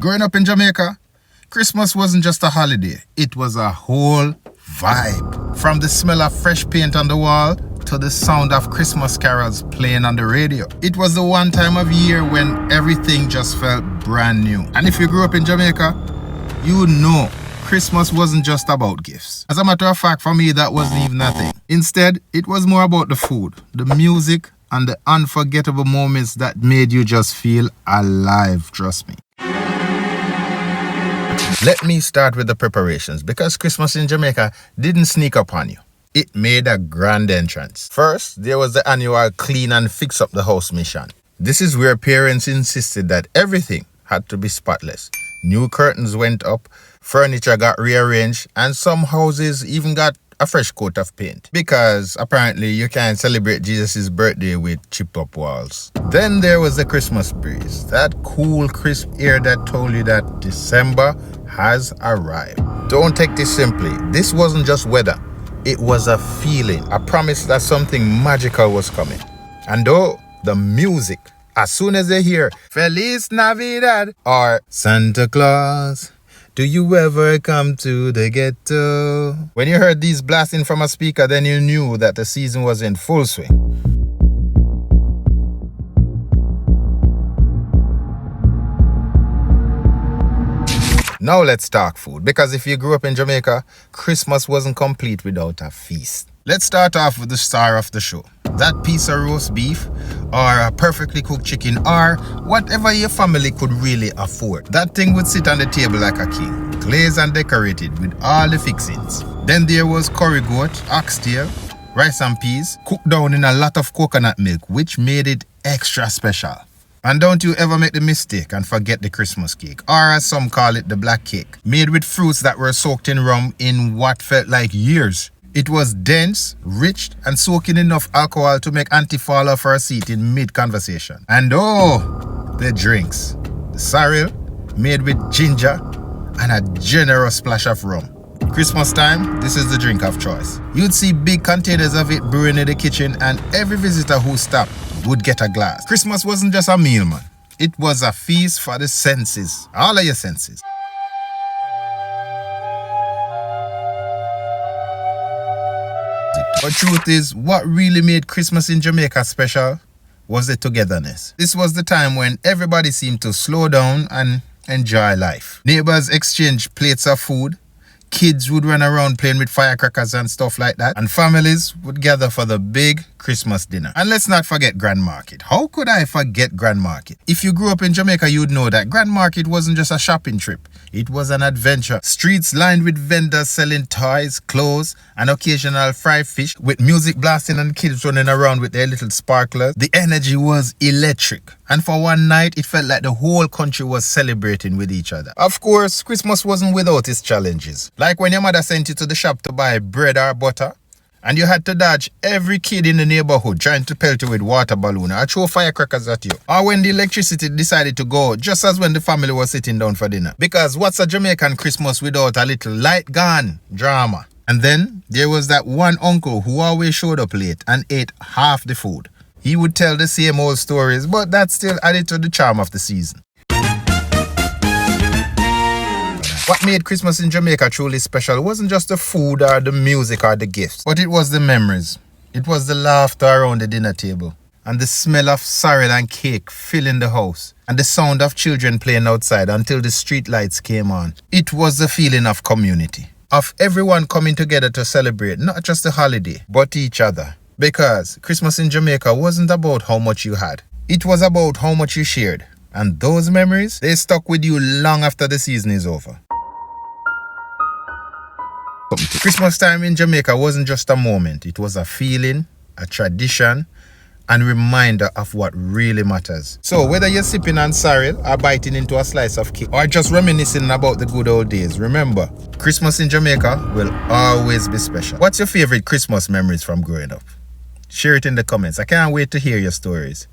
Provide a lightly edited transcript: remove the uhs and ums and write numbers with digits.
Growing up in Jamaica, Christmas wasn't just a holiday, it was a whole vibe. From the smell of fresh paint on the wall to the sound of Christmas carols playing on the radio. It was the one time of year when everything just felt brand new. And if you grew up in Jamaica, you know Christmas wasn't just about gifts. As a matter of fact, for me, that wasn't even a thing. Instead, it was more about the food, the music, and the unforgettable moments that made you just feel alive, trust me. Let me start with the preparations, because Christmas in Jamaica didn't sneak up on you. It made a grand entrance. First, there was the annual clean and fix up the house mission. This is where parents insisted that everything had to be spotless. New curtains went up, furniture got rearranged, and some houses even got a fresh coat of paint. Because apparently you can't celebrate Jesus' birthday with chipped up walls. Then there was the Christmas breeze. That cool, crisp air that told you that December has arrived. Don't take this simply. This wasn't just weather. It was a feeling. A promise that something magical was coming. And the music, as soon as they hear Feliz Navidad or Santa Claus, do you ever come to the ghetto? When you heard these blasting from a speaker, then you knew that the season was in full swing. Now let's talk food, because if you grew up in Jamaica, Christmas wasn't complete without a feast. Let's start off with the star of the show. That piece of roast beef, or a perfectly cooked chicken, or whatever your family could really afford. That thing would sit on the table like a king, glazed and decorated with all the fixings. Then there was curry goat, oxtail, rice and peas, cooked down in a lot of coconut milk, which made it extra special. And don't you ever make the mistake and forget the Christmas cake, or as some call it, the black cake, made with fruits that were soaked in rum in what felt like years. It was dense, rich, and soaking enough alcohol to make Auntie fall off her seat in mid-conversation. And the drinks. The sorrel, made with ginger and a generous splash of rum. Christmas time, this is the drink of choice. You'd see big containers of it brewing in the kitchen, and every visitor who stopped would get a glass. Christmas wasn't just a meal, man. It was a feast for the senses. All of your senses. But truth is, what really made Christmas in Jamaica special was the togetherness. This was the time when everybody seemed to slow down and enjoy life. Neighbors exchanged plates of food. Kids would run around playing with firecrackers and stuff like that. And families would gather for the big Christmas dinner. And let's not forget Grand Market. How could I forget Grand Market? If you grew up in Jamaica, you'd know that Grand Market wasn't just a shopping trip. It was an adventure. Streets lined with vendors selling toys, clothes, and occasional fried fish, with music blasting and kids running around with their little sparklers. The energy was electric. And for one night, it felt like the whole country was celebrating with each other. Of course, Christmas wasn't without its challenges. Like when your mother sent you to the shop to buy bread or butter, and you had to dodge every kid in the neighborhood trying to pelt you with water balloon or throw firecrackers at you. Or when the electricity decided to go just as when the family was sitting down for dinner. Because what's a Jamaican Christmas without a little light gone drama? And then there was that one uncle who always showed up late and ate half the food. He would tell the same old stories, but that still added to the charm of the season. What made Christmas in Jamaica truly special wasn't just the food or the music or the gifts, but it was the memories. It was the laughter around the dinner table, and the smell of sorrel and cake filling the house, and the sound of children playing outside until the street lights came on. It was the feeling of community, of everyone coming together to celebrate not just the holiday, but each other. Because Christmas in Jamaica wasn't about how much you had. It was about how much you shared. And those memories, they stuck with you long after the season is over. Christmas time in Jamaica wasn't just a moment. It was a feeling, a tradition, and reminder of what really matters. So whether you're sipping on sorrel or biting into a slice of cake or just reminiscing about the good old days, remember, Christmas in Jamaica will always be special. What's your favorite Christmas memories from growing up? Share it in the comments. I can't wait to hear your stories.